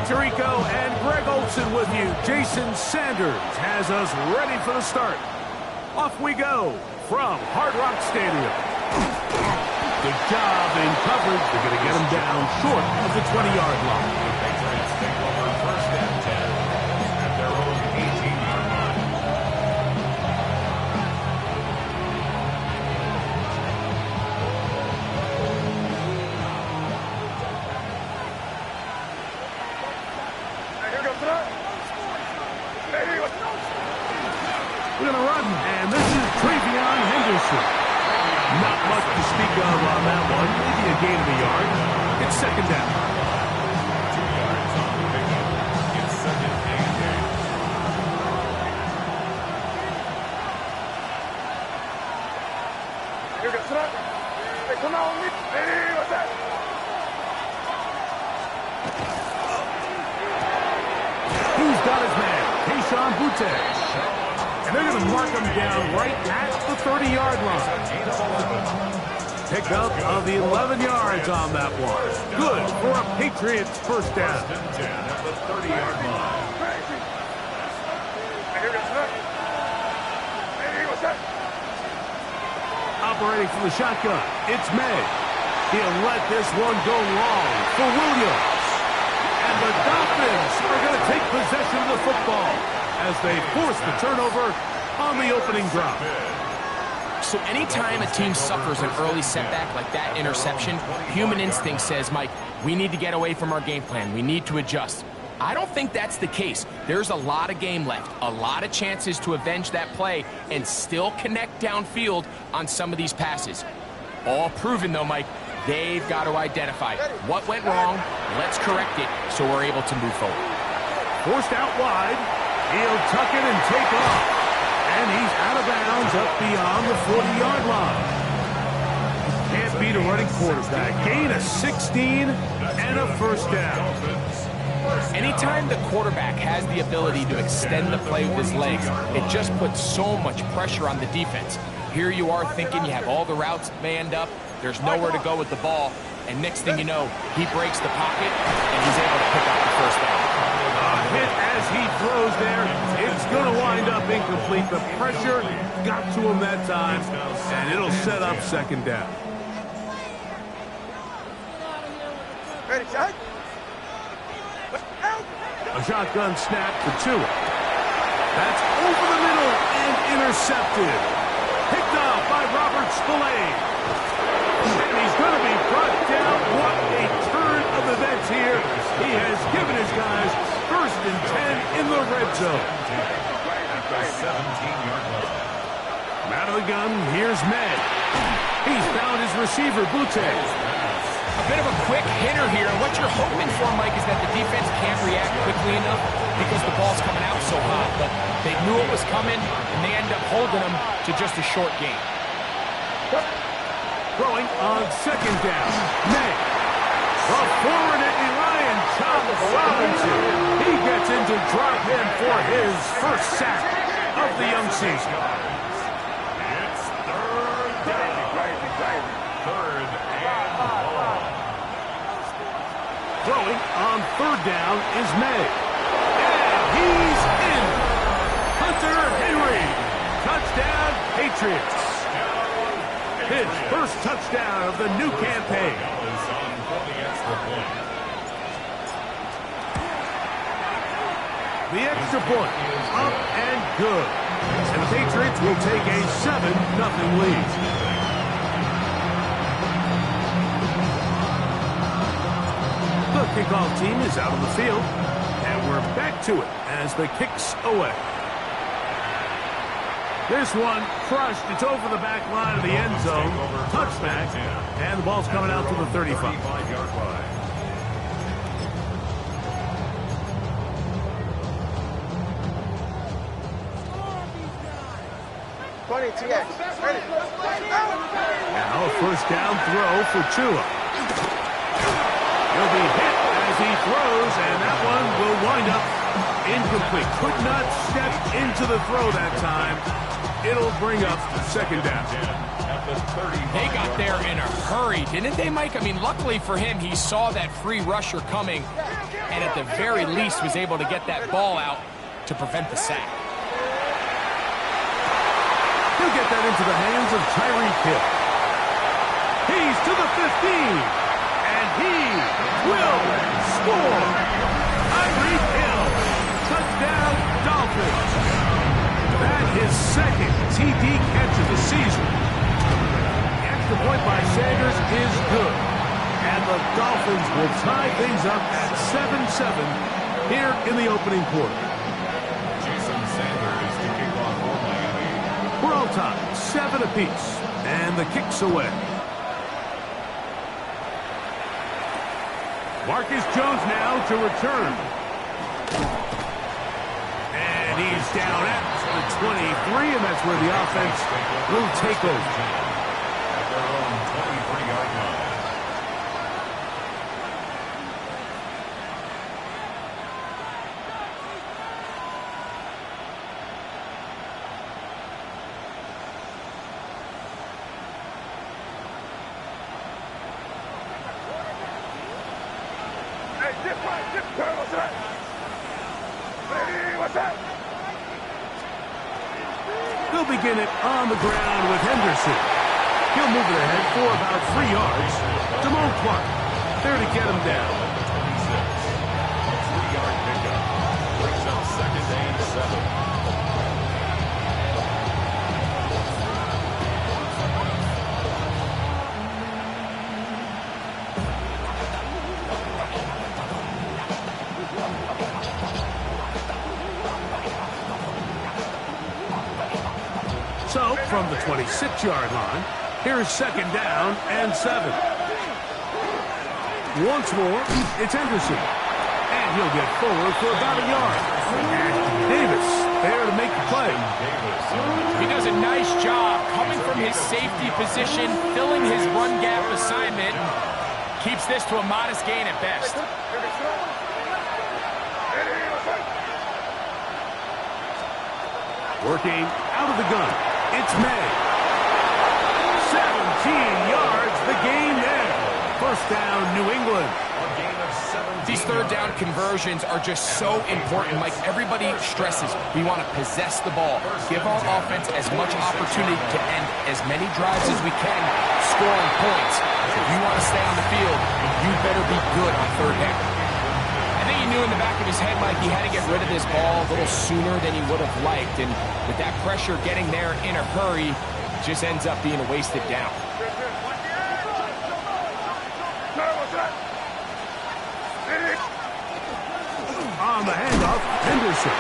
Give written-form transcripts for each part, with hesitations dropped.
Tirico and Greg Olson with you. Jason Sanders has us ready for the start. Off we go from Hard Rock Stadium. Good job in coverage. They're going to get him down short of the 20-yard line. The Patriots take over first and 10 at their own 18-yard line. We're going to run, and this is Travion Henderson. Not much to speak of on that one. Maybe a gain of a yard. It's second down. 2 yards on the pickup. It's second and 8. Come on, what's that? He's got his man, Keyshawn Butte. And they're going to mark him down right at the 30-yard line. Pickup of the 11 yards on that one. Good for a Patriots first down. First and 10 at the 30-yard line. Operating from the shotgun, it's May. He'll let this one go long for Williams. And the Dolphins are going to take possession of the football as they force the turnover on the opening drop. So anytime a team suffers an early setback like that interception, human instinct says, Mike, we need to get away from our game plan. We need to adjust. I don't think that's the case. There's a lot of game left, a lot of chances to avenge that play and still connect downfield on some of these passes. All proven, though, Mike, they've got to identify what went wrong, let's correct it so we're able to move forward. Forced out wide, he'll tuck it and take off. And he's out of bounds up beyond the 40-yard line. Can't beat a running quarterback. Gain of 16 and a first down. Anytime the quarterback has the ability to extend the play with his legs, it just puts so much pressure on the defense. Here you are thinking you have all the routes manned up, there's nowhere to go with the ball, and next thing you know, he breaks the pocket, and he's able to pick up the first down. A hit as he throws there. It's going to wind up incomplete. The pressure got to him that time, and it'll set up second down. Ready, shot? A shotgun snap for Tua. That's over the middle and intercepted. Picked off by Robert Spillane. And he's going to be brought down. What a turn of events here. He has given his guys first and 10 in the red zone. At the 17-yard line. Out of the gun, here's May. He's found his receiver, Butte. A bit of a quick hitter here. What you're hoping for, Mike, is that the defense can't react quickly enough because the ball's coming out so hot. But they knew it was coming, and they end up holding them to just a short gain. Throwing on second down. May. The forward Ryan Charles Robinson. He gets into drop in for his first sack of the young season. It's third down. Third and long. Throwing on third down is May. And he's in. Hunter Henry. Touchdown, Patriots. His first touchdown of the new campaign. The extra point, up and good. And the Patriots will take a 7-0 lead. The kickoff team is out on the field, and we're back to it as the kick's away. This one crushed. It's over the back line of the end zone. Touchback, and the ball's coming out to the 35-yard line. Now a first down throw for Tua. He'll be hit as he throws, and that one will wind up incomplete. Could not step into the throw that time. It'll bring up second down. They got there in a hurry, didn't they, Mike? I mean, luckily for him, he saw that free rusher coming, and at the very least was able to get that ball out to prevent the sack. He'll get that into the hands of Tyreek Hill. He's to the 15, and he will score. Tyreek Hill, touchdown Dolphins. That is second TD catch of the season. The extra point by Sanders is good. And the Dolphins will tie things up at 7-7 here in the opening quarter. Jason Sanders to kick off for Miami. We're all tied, 7 apiece, and the kick's away. Marcus Jones now to return. And he's down at the 23, and that's where the offense will take over. At their own 23-yard line. They'll begin it on the ground with Henderson. He'll move it ahead for about 3 yards. Damone Clark there to get him down. 26. A 3-yard pickup. Brings up second and 7. So, from the 26-yard line, here's second down and 7. Once more, it's Henderson. And he'll get forward for about a yard. And Davis there to make the play. He does a nice job coming from his safety position, filling his run gap assignment. Keeps this to a modest gain at best. Working out of the gun. It's May. 17 yards, the gain there. First down, New England. A gain of 17. These third down conversions are just so important. Like everybody stresses, we want to possess the ball. Give our offense as much opportunity to end as many drives as we can, scoring points. If you want to stay on the field, you better be good on third down. I think he knew in the back of his head, Mike, he had to get rid of this ball a little sooner than he would have liked. And with that pressure getting there in a hurry, it just ends up being a wasted down. On the handoff, Henderson.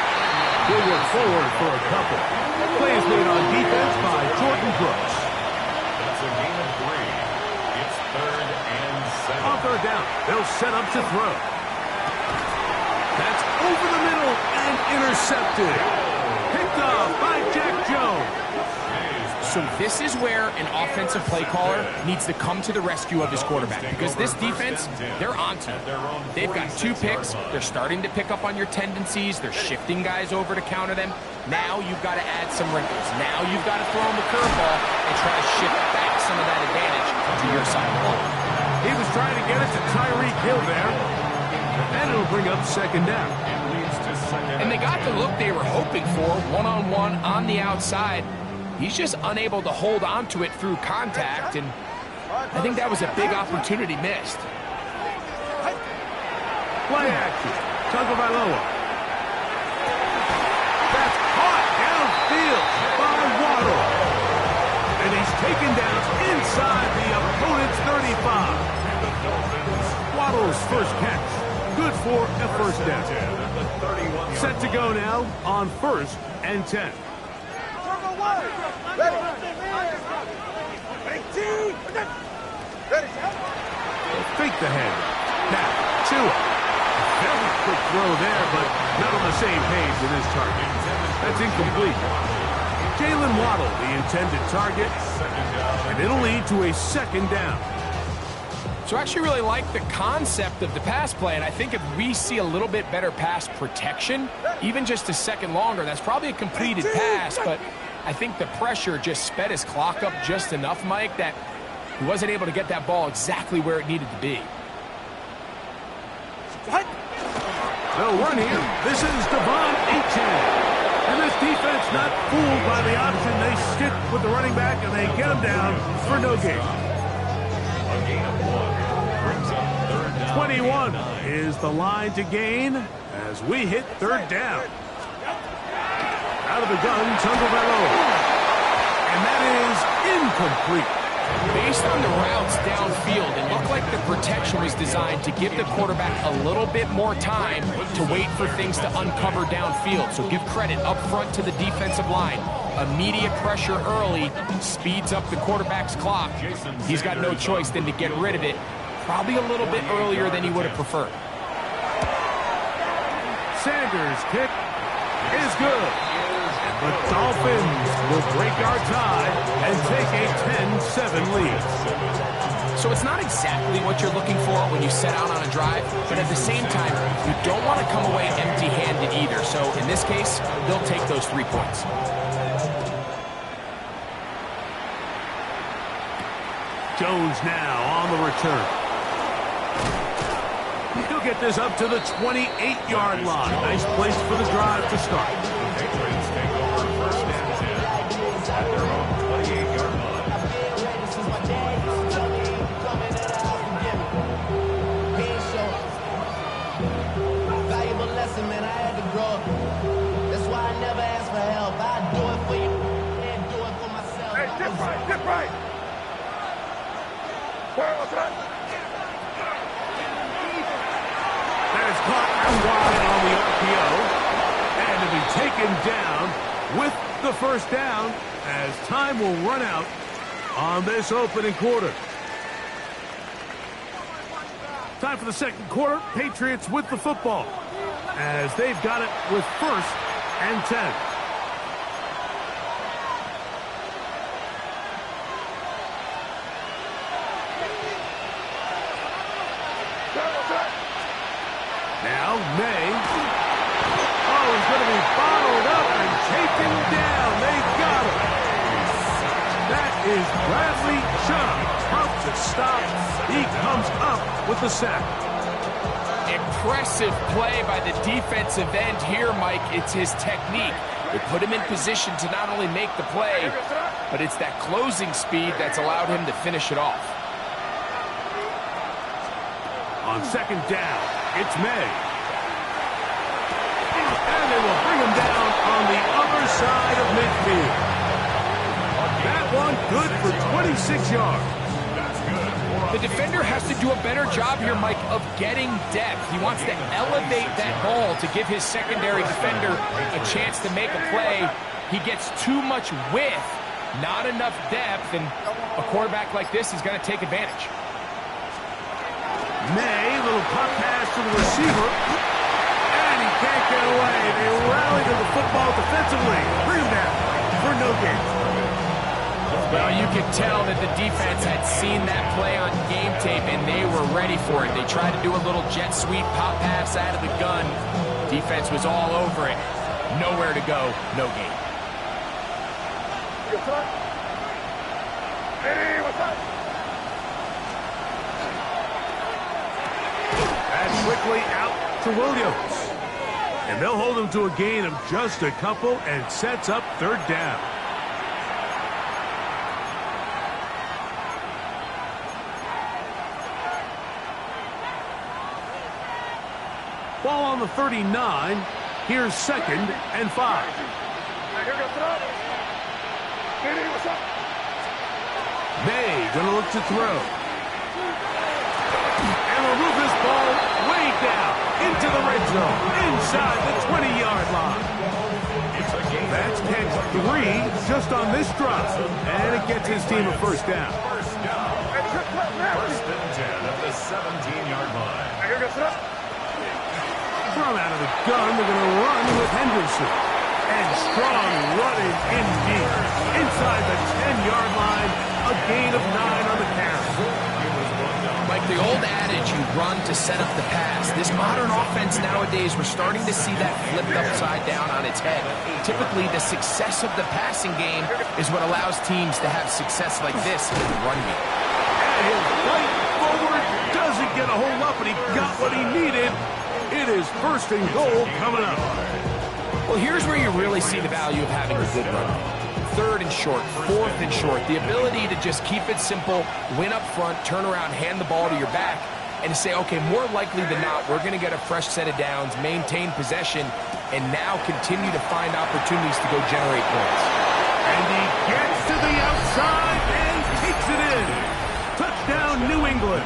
He'll work forward for a couple. Plays made on defense by Jordan Brooks. That's a gain of 3. It's third and 7. On third down, they'll set up to throw. That's over the middle and intercepted. Picked off by Jack Jones. So this is where an offensive play caller needs to come to the rescue of his quarterback, because this defense, they're onto you. They've got 2 picks. They're starting to pick up on your tendencies. They're shifting guys over to counter them. Now you've got to add some wrinkles. Now you've got to throw him the curveball and try to shift back some of that advantage to your side of the ball. He was trying to get it to Tyreek Hill there. And it'll bring up second down. And they got the look they were hoping for, one-on-one on the outside. He's just unable to hold on to it through contact, and I think that was a big opportunity missed. Play action. Tagovailoa. That's caught downfield by Waddle. And he's taken down inside the opponent's 35. Waddle's first catch. Good for a first down. Set to go now on 1st and 10. Ready. Fake the head. Now, Tua. Very quick throw there, but not on the same page with his target. That's incomplete. Jalen Waddle, the intended target, and it'll lead to a second down. So I actually really like the concept of the pass play, and I think if we see a little bit better pass protection, even just a second longer, that's probably a completed pass, but I think the pressure just sped his clock up just enough, Mike, that he wasn't able to get that ball exactly where it needed to be. They'll run here. This is Devon Achane. And this defense not fooled by the option. They stick with the running back, and they get him down for no gain. A gain of 1 brings up third down. 21 is the line to gain as we hit third down. Out of the gun, Tungavelo. And that is incomplete. Based on the routes downfield, it looked like the protection was designed to give the quarterback a little bit more time to wait for things to uncover downfield. So give credit up front to the defensive line. Immediate pressure early speeds up the quarterback's clock. He's got no choice than to get rid of it, probably a little bit earlier than he would have preferred. Sanders' kick is good. The Dolphins will break our tie and take a 10-7 lead. So it's not exactly what you're looking for when you set out on a drive, but at the same time, you don't want to come away empty-handed either. So in this case, they'll take those 3 points. Jones now on the return. He'll get this up to the 28-yard line. Nice place for the drive to start. Patriots take over first and 10 at their own 28-yard line. Valuable lesson, man. I had to grow up. That's why I never ask for help. I do it for you and do it for myself. Hey, dip right, dip right. What's that? That is caught out wide on the RPO. And to be taken down with the first down as time will run out on this opening quarter. Time for the second quarter. Patriots with the football as they've got it with first and 10. Now, May. Oh, he's going to be bottled up and taken down. They got him. That is Bradley Chubb. Tough to stop. He comes up with the sack. Impressive play by the defensive end here, Mike. It's his technique. It put him in position to not only make the play, but it's that closing speed that's allowed him to finish it off. On second down, it's May. And they will bring him down on the other side of midfield. That one good for 26 yards. The defender has to do a better job here, Mike, of getting depth. He wants to elevate that ball to give his secondary defender a chance to make a play. He gets too much width, not enough depth, and a quarterback like this is going to take advantage. May, little pop pass to the receiver. And he can't get away. They rally to the football defensively. Bring him down for no gain. Well, you could tell that the defense had seen that play on game tape, and they were ready for it. They tried to do a little jet sweep pop pass out of the gun. Defense was all over it. Nowhere to go, no gain. Hey, what's up? And quickly out to Williams. And they'll hold him to a gain of just a couple and sets up third down. Ball on the 39. Here's second and 5. Here goes it. Hey, what's up? May gonna look to throw. And will move this ball way down into the red zone, inside the 20-yard line. That's catch 3 just on this drive, and it gets his team a first down. First and 10 at the 17-yard line. Here goes it. From out of the gun, they're going to run with Henderson. And strong running indeed. Inside the 10-yard line, a gain of 9 on the carry. Like the old adage, you run to set up the pass. This modern offense nowadays, we're starting to see that flipped upside down on its head. Typically, the success of the passing game is what allows teams to have success like this in the run game. And his right forward doesn't get a whole lot, but he got what he needed. It is is first and goal coming up. Well, here's where you really see the value of having a good run. Third and short, fourth and short. The ability to just keep it simple, win up front, turn around, hand the ball to your back, and say, okay, more likely than not, we're going to get a fresh set of downs, maintain possession, and now continue to find opportunities to go generate points. And he gets to the outside and takes it in. Touchdown, New England.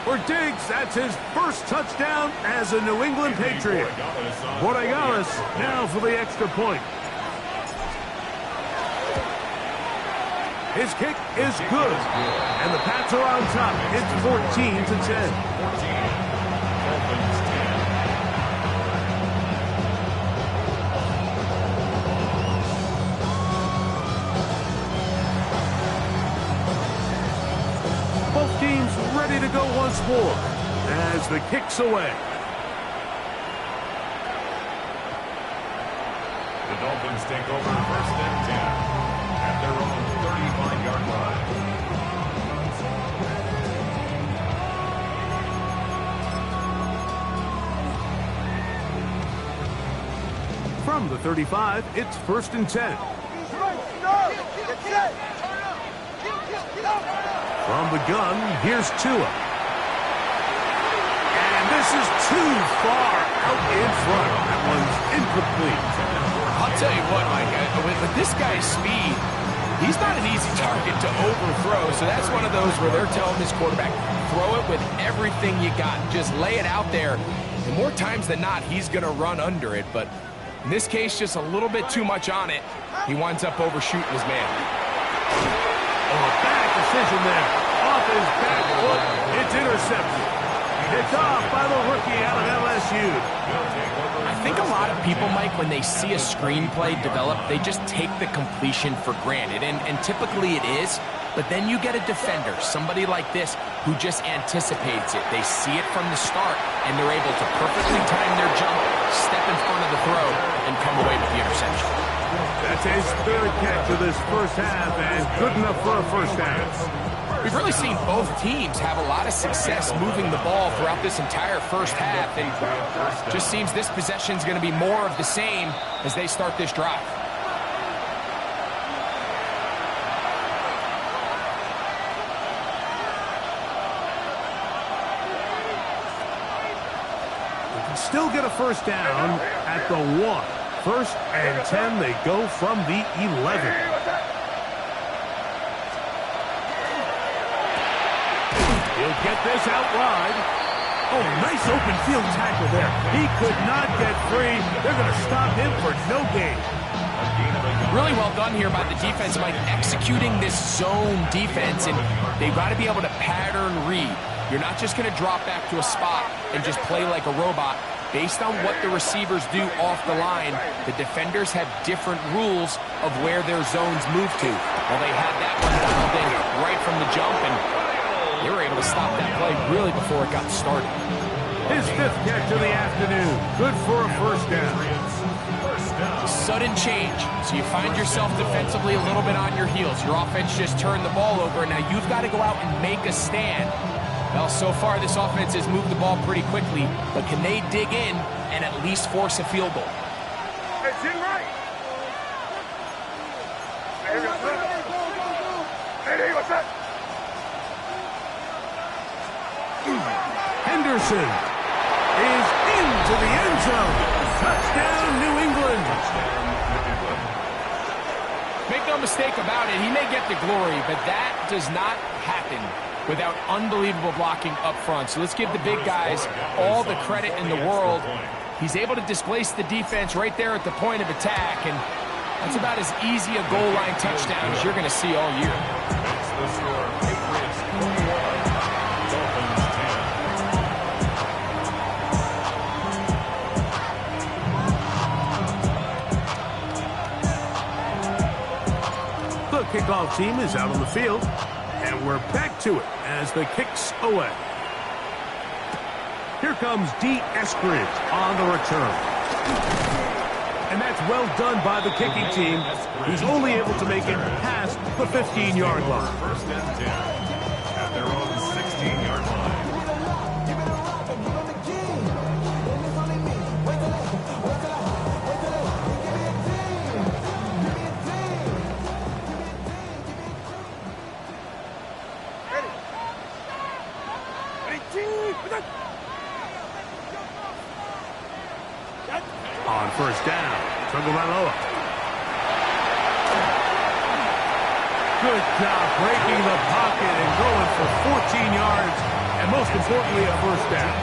For Diggs, that's his first touchdown as a New England Patriot. Borregales now for the extra point. His kick is good, and the Pats are on top. It's 14-10. Both teams ready to go once more as the kick's away. The Dolphins take over first and 10 at their own 35-yard line. From the 35, it's first and 10. From the gun, here's Tua. And this is too far out in front. That one's incomplete. I'll tell you what, Mike, with this guy's speed, he's not an easy target to overthrow. So that's one of those where they're telling his quarterback, throw it with everything you got. Just lay it out there. And more times than not, he's going to run under it. But in this case, just a little bit too much on it. He winds up overshooting his man. Oh, bad decision there. Off his back foot. It's intercepted. It's off by the rookie out of LSU. I think a lot of people, Mike, when they see a screenplay develop, they just take the completion for granted. And typically it is. But then you get a defender, somebody like this, who just anticipates it. They see it from the start, and they're able to perfectly time their jump, step in front of the throw, and come away with the interception. That's his third catch of this first half, and good enough for a first half. We've really seen both teams have a lot of success moving the ball throughout this entire first half, and just seems this possession is going to be more of the same as they start this drive. They can still get a first down at the 1. First and 10, they go from the 11. He'll get this out wide. Oh, nice open field tackle there. He could not get free. They're going to stop him for no gain. Really well done here by the defense, Mike, executing this zone defense, and they've got to be able to pattern read. You're not just going to drop back to a spot and just play like a robot. Based on what the receivers do off the line, the defenders have different rules of where their zones move to. Well, they had that one dialed in right from the jump, and they were able to stop that play really before it got started. His 5th catch of the afternoon. Good for a first down. Sudden change. So you find yourself defensively a little bit on your heels. Your offense just turned the ball over, and now you've got to go out and make a stand. Well, so far this offense has moved the ball pretty quickly, but can they dig in and at least force a field goal? It's in right. Hey, what's that? Henderson is into the end zone. Touchdown, New England. Make no mistake about it, he may get the glory, but that does not happen without unbelievable blocking up front. So let's give the big guys all the credit in the world. He's able to displace the defense right there at the point of attack, and that's about as easy a goal line touchdown as you're going to see all year. That's the score. Patriots 41, Dolphins 10. The kickoff team is out on the field, and we're back to it as the kick's away. Here comes D. Eskridge on the return. And that's well done by the kicking team. He's only able to make it past the 15-yard line. First and 10 at their own 16-yard line. On first down, Tagovailoa. Good job breaking the pocket and going for 14 yards, and most importantly, a first down.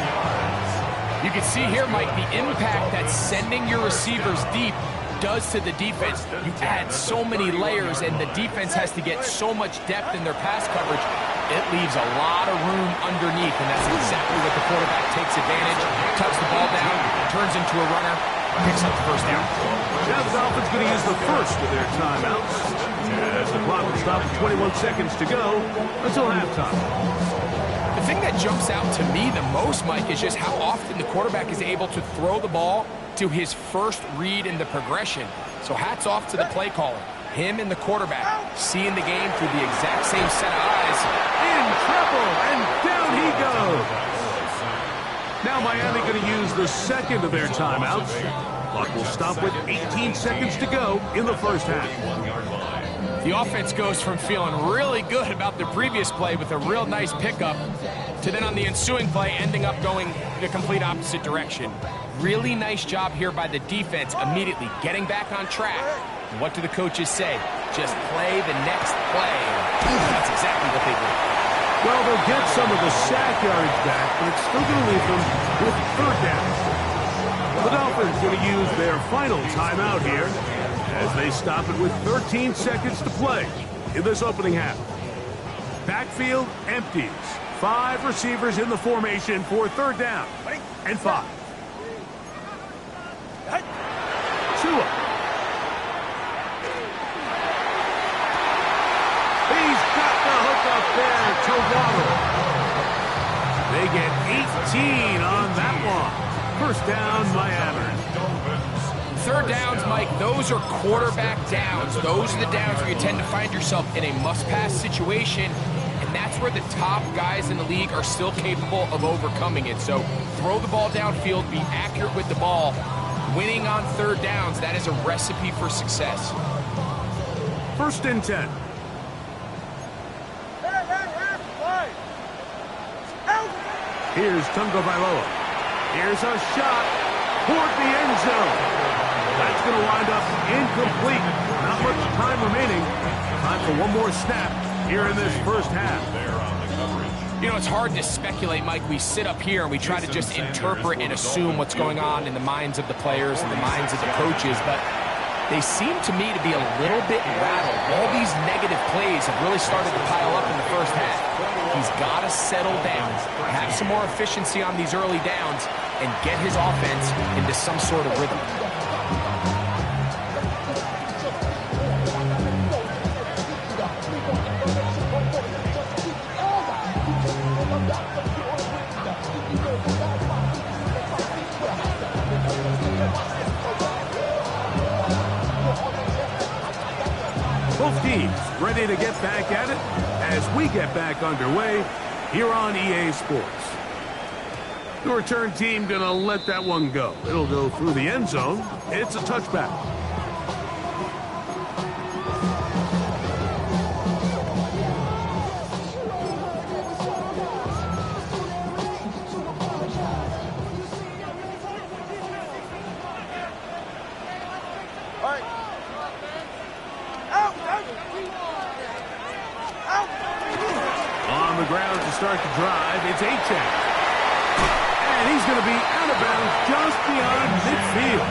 You can see here, Mike, the impact that sending your receivers deep does to the defense. You add so many layers, and the defense has to get so much depth in their pass coverage. It leaves a lot of room underneath, and that's exactly what the quarterback takes advantage. Tucks the ball down, turns into a runner, picks up the first down. Now the Dolphins going to use the first of their timeouts, as the clock will stop with 21 seconds to go until halftime. The thing that jumps out to me the most, Mike, is just how often the quarterback is able to throw the ball to his first read in the progression. So hats off to the play caller. Him and the quarterback seeing the game through the exact same set of eyes. In trouble, and down he goes. Now Miami going to use the second of their timeouts. Clock will stop with 18 seconds to go in the first half. The offense goes from feeling really good about the previous play with a real nice pickup to then on the ensuing play ending up going the complete opposite direction. Really nice job here by the defense immediately getting back on track. And what do the coaches say? Just play the next play. That's exactly what they did. Well, they'll get some of the sack yards back, but it's still going to leave them with third down. The Dolphins going to use their final timeout here as they stop it with 13 seconds to play in this opening half. Backfield empties. 5 receivers in the formation for third down and 5. Tua. He's got the hook up there to Waddle. They get 18 on that one. First down, Miami. Third downs, Mike, those are quarterback downs. Those are the downs where you tend to find yourself in a must-pass situation, and that's where the top guys in the league are still capable of overcoming it. So throw the ball downfield, be accurate with the ball. Winning on third downs, that is a recipe for success. First and 10. Here's Tagovailoa. Here's a shot toward the end zone. That's going to wind up incomplete. Not much time remaining. Time for one more snap here in this first half. You know, it's hard to speculate, Mike. We sit up here and we try to just interpret and assume what's going on in the minds of the players and the minds of the coaches, but they seem to me to be a little bit rattled. All these negative plays have really started to pile up in the first half. He's got to settle down, have some more efficiency on these early downs, and get his offense into some sort of rhythm. Both teams ready to get back at it as we get back underway here on EA Sports. The return team going to let that one go. It'll go through the end zone. It's a touchback. On the ground to start the drive, it's Achane. And he's going to be out of bounds just beyond midfield.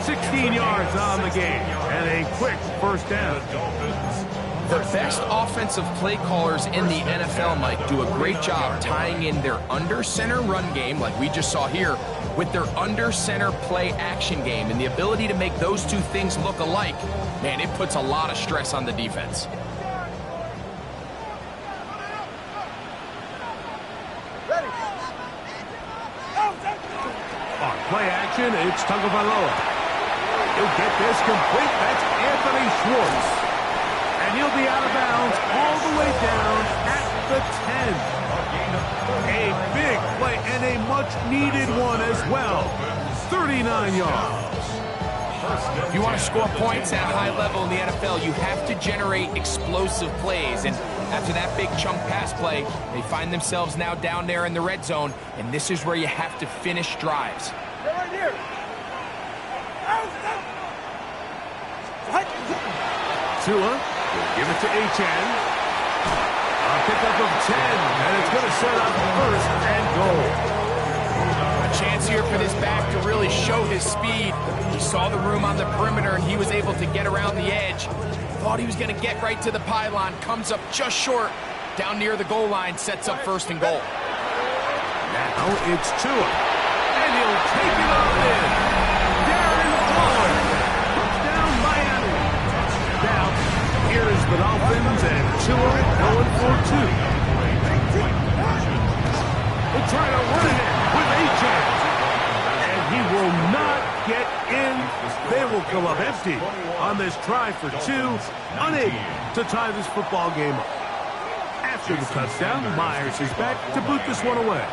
16 yards on the game, and a quick first down. The best offensive play callers in the NFL, Mike, do a great job tying in their under-center run game, like we just saw here, with their under-center play action game. And the ability to make those two things look alike, man, it puts a lot of stress on the defense. On play action, it's Tagovailoa. He'll get this complete. That's Anthony Schwartz. And he'll be out of bounds all the way down at the 10. A big play and a much-needed one as well. 39 yards. If you want to score points at a high level in the NFL, you have to generate explosive plays. And After that big chunk pass play, they find themselves now down there in the red zone, and this is where you have to finish drives. They're right here. Tua will give it to Achane. A pickup of 10, and it's going to set up first and goal. A chance here for this back to really show his speed. He saw the room on the perimeter, and he was able to get around the edge. Thought he was going to get right to the pylon, comes up just short. Down near the goal line, sets up first and goal. Now it's Tua, and he'll take it on in. Darren Waller, touchdown Miami. Now, here is the Dolphins and Tua going for 2. We'll try to run it in with Achane. And he will not get in. They will come up empty on this try for 2, unable to tie this football game up. After the touchdown, Myers is back to boot this one away.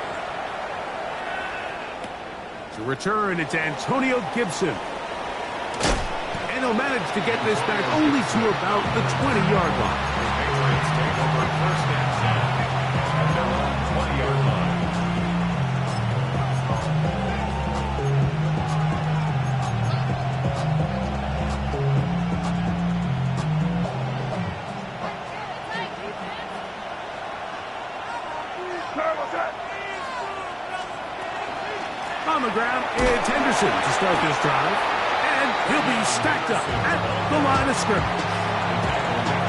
To return, it's Antonio Gibson. And he'll manage to get this back only to about the 20-yard line. Patriots take over first and 10 at their own 20-yard line. On the ground, it's Henderson to start this drive. And he'll be stacked up at the line of scrimmage.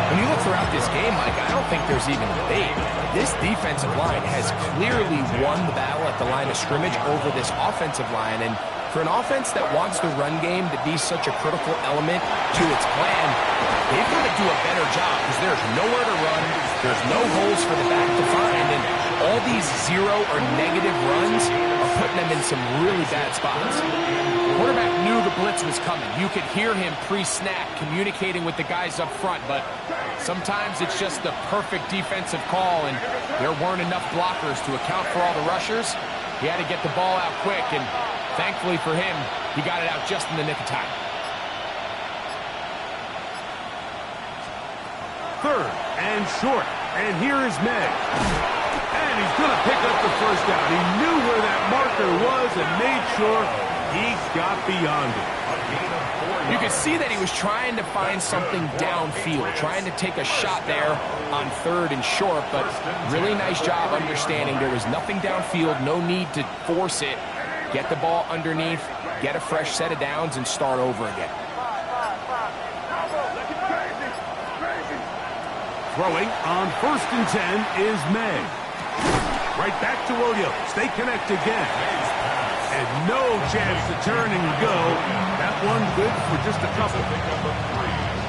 When you look throughout this game, Mike, I don't think there's even debate. This defensive line has clearly won the battle at the line of scrimmage over this offensive line. And for an offense that wants the run game to be such a critical element to its plan, they've got to do a better job because there's nowhere to run. There's no holes for the back to find. And all these zero or negative runs are putting them in some really bad spots. The quarterback knew the blitz was coming. You could hear him pre-snap communicating with the guys up front, but sometimes it's just the perfect defensive call, and there weren't enough blockers to account for all the rushers. He had to get the ball out quick, and thankfully for him, he got it out just in the nick of time. Third and short, and here is May. And he's going to pick up the first down. He knew where that marker was and made sure he got beyond it. You could see that he was trying to find something downfield, trying to take a shot there on third and short, but really nice job understanding there was nothing downfield, no need to force it. Get the ball underneath, get a fresh set of downs, and start over again. Throwing on first and 10 is May. Right back to Williams. They connect again. And no chance to turn and go. That one good for just a couple.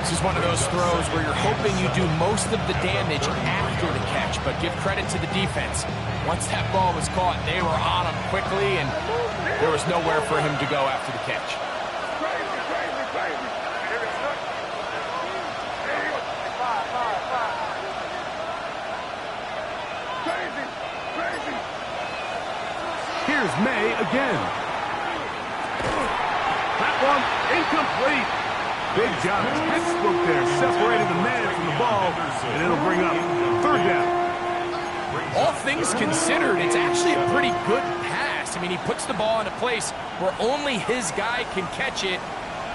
This is one of those throws where you're hoping you do most of the damage after the catch, but give credit to the defense. Once that ball was caught, they were on him quickly, and there was nowhere for him to go after the catch. Here's May again. That one incomplete. Big job. Textbook there, separating the man from the ball, and it'll bring up third down. All things considered, it's actually a pretty good pass. I mean, he puts the ball in a place where only his guy can catch it,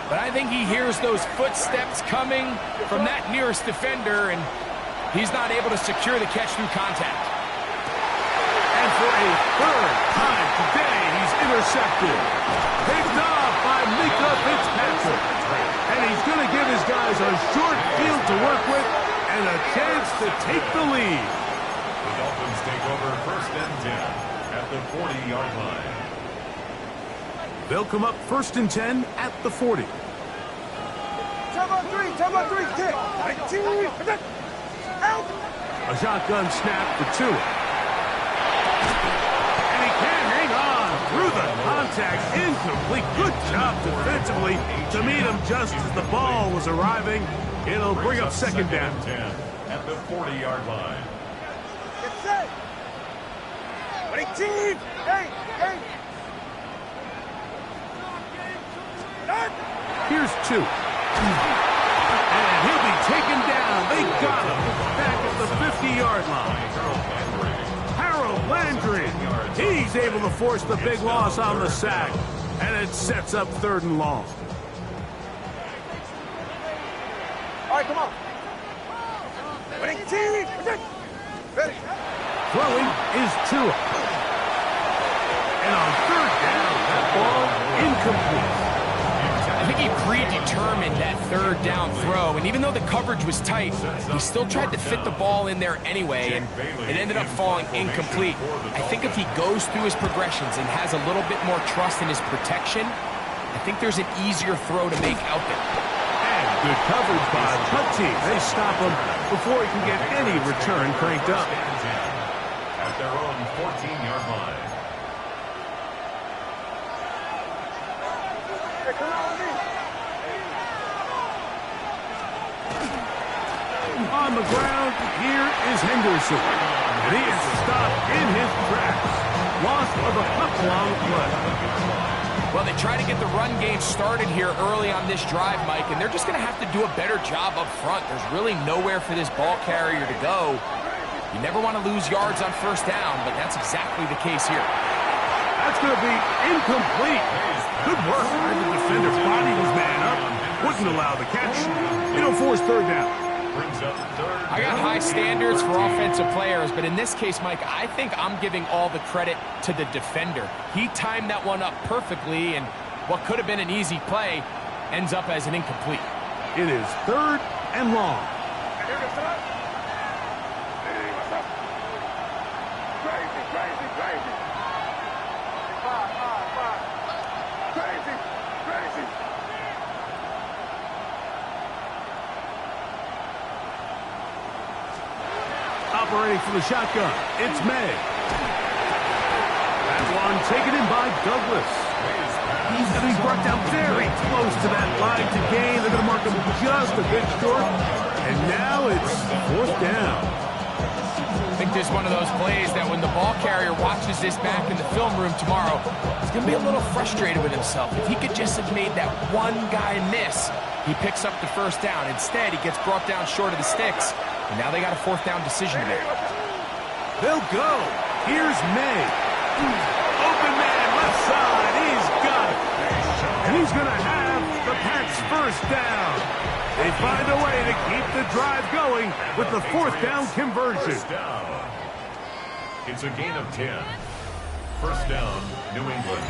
but I think he hears those footsteps coming from that nearest defender, and he's not able to secure the catch through contact. And for a third time today, he's intercepted. Picked off by Mika Fitzpatrick. And he's going to give his guys a short field to work with and a chance to take the lead. The Dolphins take over first and 10 at the 40-yard line. They'll come up first and 10 at the 40. Time on three, kick. Out. A shotgun snap for Tua. And he can hang on through the contact. Incomplete. Good job defensively to meet him just as the ball was arriving. It'll bring up second down. 10 at the 40-yard line. Get set. 18. Hey. Here's two. And he'll be taken down. They got him back at the 50. 50-yard line. Harold Landry. He's able to force the big loss on the sack. And it sets up 3rd and long. All right, come on. Ready. Throwing is Tua. And on 3rd down, that ball incomplete. I think he predetermined that 3rd down throw, and even though the coverage was tight, he still tried to fit the ball in there anyway, and it ended up falling incomplete. I think if he goes through his progressions and has a little bit more trust in his protection, I think there's an easier throw to make out there. And good coverage by the team. They stop him before he can get any return cranked up. At their own 14-yard line. On the ground, here is Henderson. And he is stopped in his tracks. Loss of a couple on the play. Well, they try to get the run game started here early on this drive, Mike, and they're just going to have to do a better job up front. There's really nowhere for this ball carrier to go. You never want to lose yards on 1st down, but that's exactly the case here. That's going to be incomplete. Good work. The defender's body was man up. Wouldn't allow the catch. It'll force 3rd down. I got high standards for offensive players, but in this case, Mike, I think I'm giving all the credit to the defender. He timed that one up perfectly, and what could have been an easy play ends up as an incomplete. It is 3rd and long. Operating from the shotgun, it's May. That one taken in by Douglas. He's going to be brought down very close to that line to gain. They're going to mark him just a bit short. And now it's 4th down. I think this is one of those plays that when the ball carrier watches this back in the film room tomorrow, he's going to be a little frustrated with himself. If he could just have made that one guy miss, he picks up the 1st down. Instead, he gets brought down short of the sticks. And now they got a 4th down decision to make. They'll go. Here's May. Open man, left side. He's got it. And he's going to have the Pats' 1st down. They find a way to keep the drive going with the 4th down conversion. It's a gain of 10. 1st down, New England.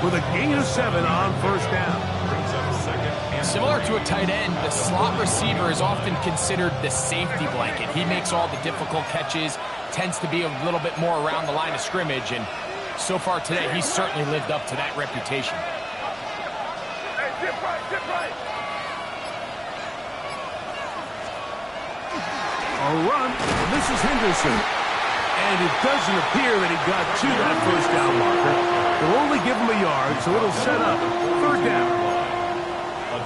With a gain of 7 on 1st down. Similar to a tight end, the slot receiver is often considered the safety blanket. He makes all the difficult catches, tends to be a little bit more around the line of scrimmage, and so far today, he's certainly lived up to that reputation. Hey, dip right. A run. This is Henderson. And it doesn't appear that he got to that 1st down marker. They'll only give him a yard, so it'll set up 3rd down.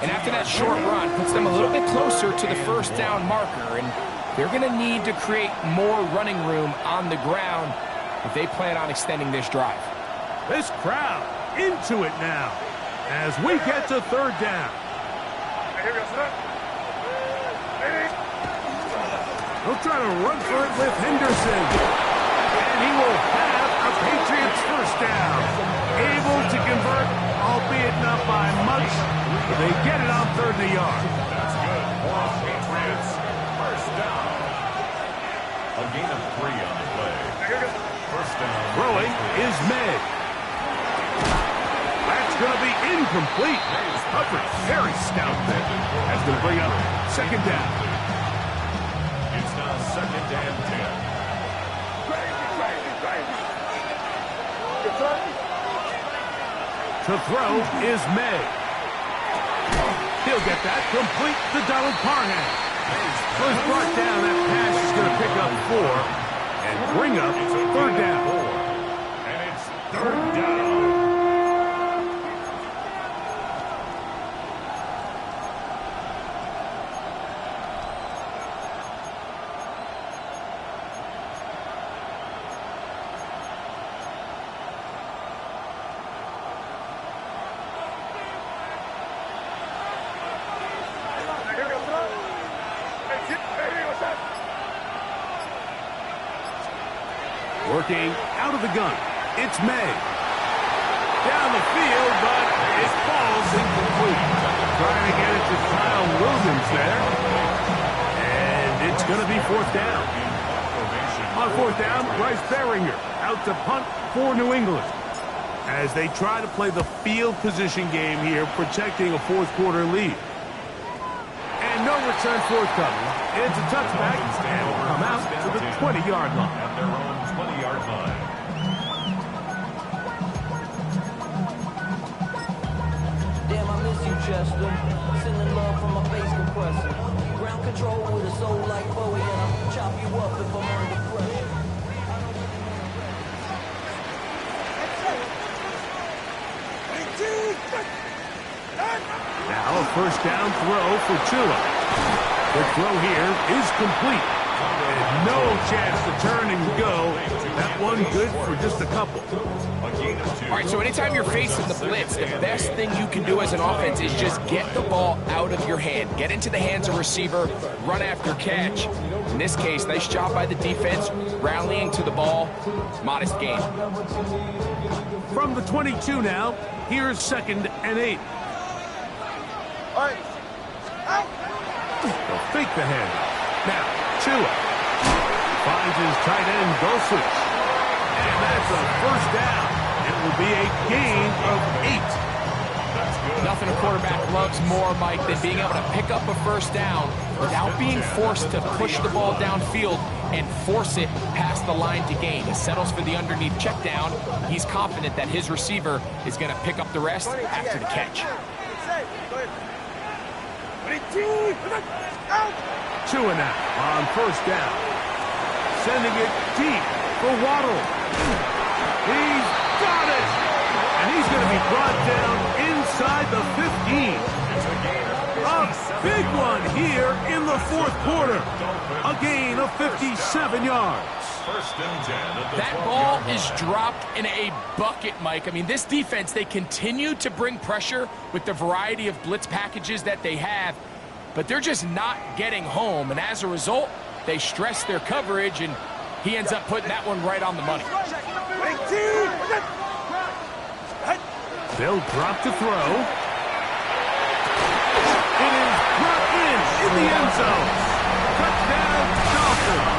And after that short run, puts them a little bit closer to the 1st down marker, and they're going to need to create more running room on the ground if they plan on extending this drive. This crowd into it now as we get to 3rd down. They'll try to run for it with Henderson. And he will have a Patriots 1st down. Able to convert, albeit not by much. But they get it on 3rd and a yard. That's good. For Patriots, 1st down. A gain of 3 on the play. 1st down. Throwing is May. That's going to be incomplete. Coverage very stout there. That's going to bring up 2nd down. It's now 2nd and 10. To throw is May. He'll He'll get that complete to Donald Parham. First brought down, that pass is going to pick up 4 and bring up third down. And it's third down. Working out of the gun, it's May. Down the field, but it falls incomplete. Trying to get it to Kyle Williams there. And it's going to be fourth down. On fourth down, Bryce Behringer out to punt for New England, as they try to play the field position game here, protecting a fourth quarter lead. And no return forthcoming. It's a touchback, and will come out to the 20-yard line. At their own 20-yard line. Damn, I miss you, Chester. Sending love from my face compressor. Ground control with a soul like Bowie, and I'll chop you up if I'm under pressure. Now a first down throw for Tua. The throw here is complete. And no chance to turn and go. That one good for just a couple. All right, so anytime you're facing the blitz, the best thing you can do as an offense is just get the ball out of your hand. Get into the hands of receiver, run after catch. In this case, nice job by the defense, rallying to the ball. Modest gain. From the 22 now, here's 2nd and 8. They'll fake the handoff. Now, Tua finds his tight end, Dulcich. And that's a first down. It will be a gain of 8. Nothing a quarterback loves more, Mike, than being able to pick up a first down without being forced to push the ball downfield and force it past the line to gain. He settles for the underneath check down. He's confident that his receiver is going to pick up the rest after the catch. Tua now on first down. Sending it deep for Waddle. He's got it! And he's going to be brought down inside the 15. A big one here in the fourth quarter. A gain of 57 yards. First and 10 at the That ball is dropped in a bucket, Mike. I mean, this defense, they continue to bring pressure with the variety of blitz packages that they have, but they're just not getting home. And as a result, they stress their coverage, and he ends up putting that one right on the money. They'll drop to throw. It is brought in the end zone. Touchdown, Dolphins.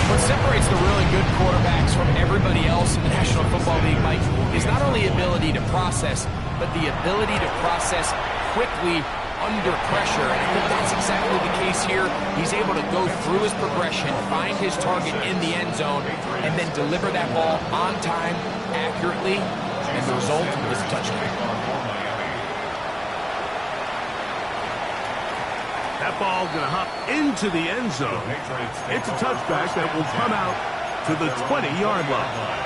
What separates the really good quarterbacks from everybody else in the National Football League, Mike, is not only ability to process, but the ability to process quickly under pressure. And I think that's exactly the case here. He's able to go through his progression, find his target in the end zone, and then deliver that ball on time, accurately, and the result is a touchdown. That ball going to hop into the end zone. It's a touchback that will come out to the 20-yard line.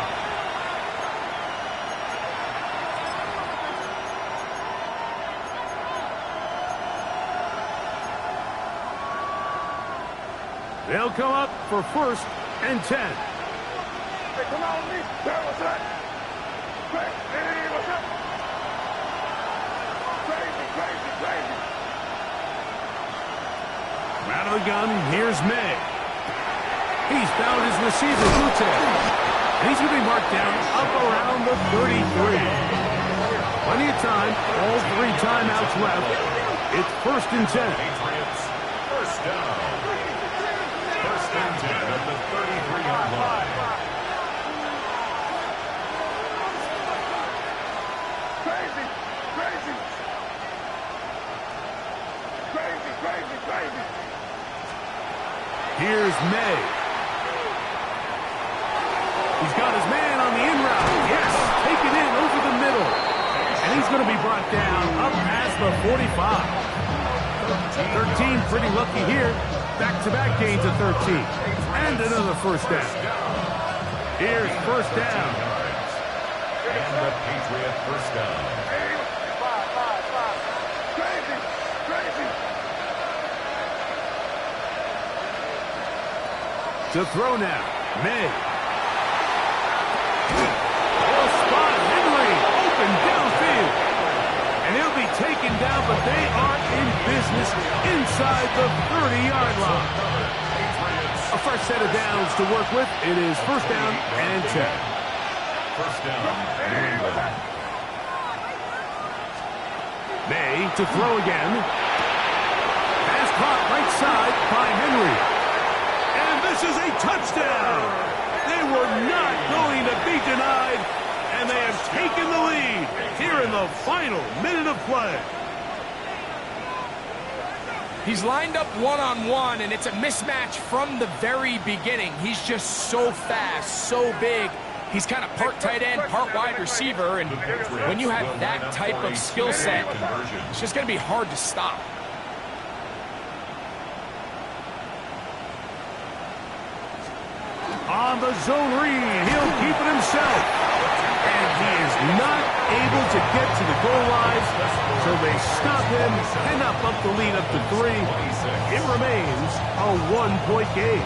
They'll come up for 1st and 10. Hey, come on, me. What's that? Hey, what's that? Crazy. Out of the gun, here's May. He's found his receiver, Butte. And he's going to be marked down up around the 33. Plenty of time, all 3 timeouts left. It's 1st and 10. Patriots, first down. First and 10 at the 33-yard line. Crazy. Here's May. He's got his man on the in route. Yes, take it in over the middle. And he's He's going to be brought down up past the 45. 13 pretty lucky here. Back-to-back gains of 13. And another first down. Here's first down. And the Patriot first down. Crazy, crazy. To throw now. May. Will spot Henry. Open downfield. And he'll be taken down, but they are in business inside the 30-yard line. A fresh set of downs to work with. It is first down and 10. First down, New England. May to throw again. Pass caught right side by Henry. And this is a touchdown. They were not going to be denied, and they have taken the lead here in the final minute of play. He's lined up one-on-one, and it's a mismatch from the very beginning. He's just so fast, so big. He's kind of part tight end, part wide receiver, and when you have that type of skill set, it's just going to be hard to stop. On the zone read, he'll keep it himself. And he is not able to get to the goal line, so they stop him and up the lead up to 3. It remains a 1-point game.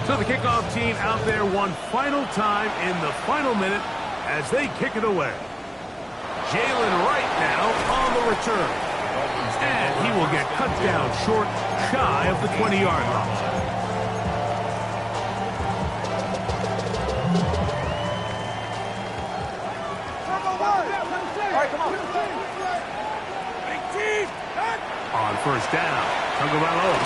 So the kickoff team out there one final time in the final minute as they kick it away. Jalen Wright now on the return. And he will get cut down short, shy of the 20-yard line. On first down, Tagovailoa.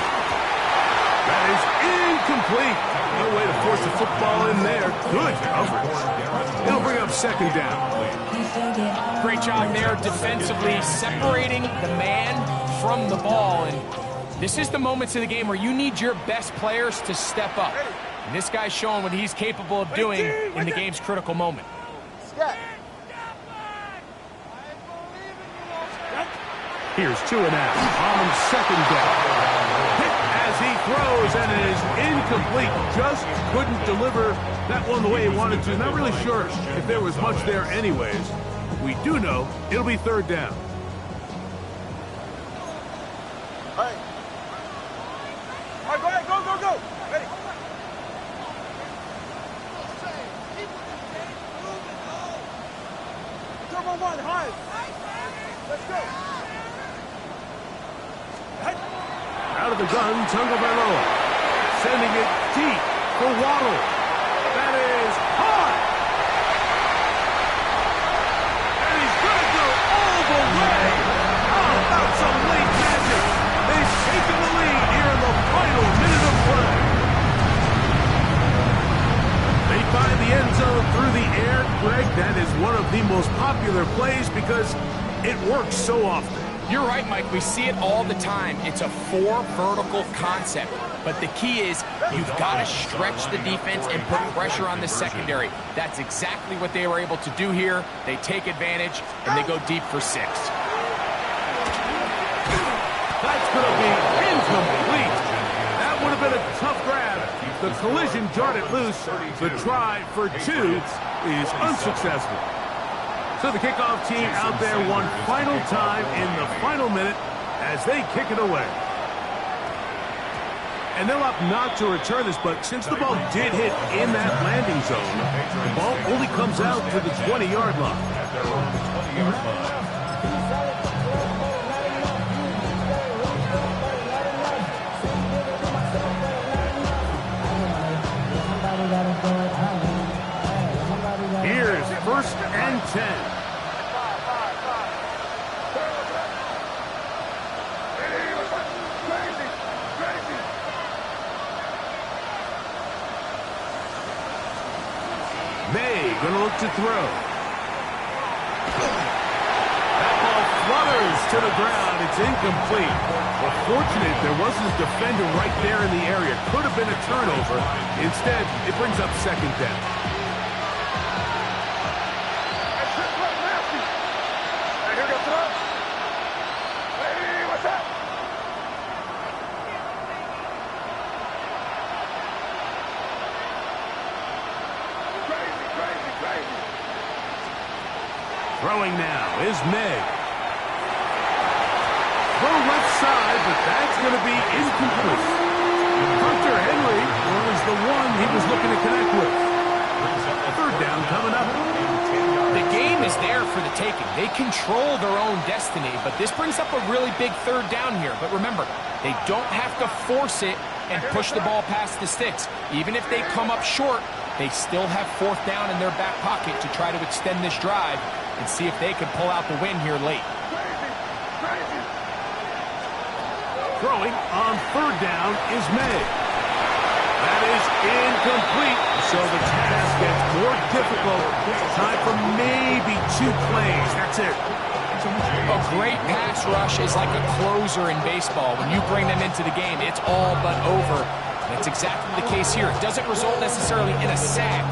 That is incomplete. No way to force the football in there. Good coverage. It'll bring up second down. Great job there defensively, separating the man from the ball. And this is the moments of the game where you need your best players to step up. And this guy's showing what he's capable of doing in the game's critical moment. Here's 2 and out on second down. Hit as he throws, and it is incomplete. Just couldn't deliver that one the way he wanted to. Not really sure if there was much there anyways. We do know it'll be third down. All right, go ahead, go. Ready. Turbo 1, high. Let's go. Out of the gun, Tagovailoa. Sending it deep for Waddle. That is hard. And he's going to go all the way. How about some late magic? They've taken the lead here in the final minute of play. They find the end zone through the air. Greg, that is one of the most popular plays because it works so often. You're right, Mike. We see it all the time. It's a 4 vertical concept. But the key is you've got to stretch the defense and put pressure on the secondary. That's exactly what they were able to do here. They take advantage, and they go deep for 6. That's going to be incomplete. That would have been a tough grab. The collision jarred it loose. The try for 2 is unsuccessful. So the kickoff team out there one final time in the final minute as they kick it away. And they'll opt not to return this, but since the ball did hit in that landing zone, the ball only comes out to the 20-yard line. Here's first and 10. May going to look to throw. That ball flutters to the ground. It's incomplete. Well, fortunate there wasn't a defender right there in the area. Could have been a turnover. Instead, it brings up second down. Throwing now is May. Throw left side, but that's going to be incomplete. Hunter Henry was the one he was looking to connect with. Third down coming up. The game is there for the taking. They control their own destiny, but this brings up a really big third down here. But remember, they don't have to force it and push the ball past the sticks. Even if they come up short, they still have fourth down in their back pocket to try to extend this drive and see if they can pull out the win here late. Throwing on third down is May. That is incomplete, so the task gets more difficult. Time for maybe 2 plays. That's it. A great pass rush is like a closer in baseball. When you bring them into the game, it's all but over. That's exactly the case here. It doesn't result necessarily in a sack,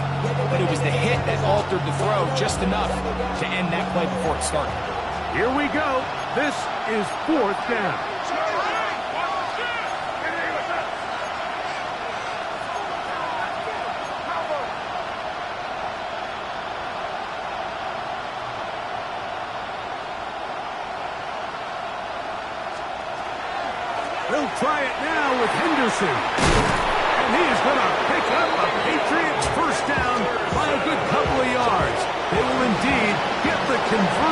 but it was the hit that altered the throw just enough to end that play before it started. Here we go. This is fourth down. They'll try it now with Henderson. And he is going to pick up a Patriots first down by a good couple of yards. They will indeed get the conversion.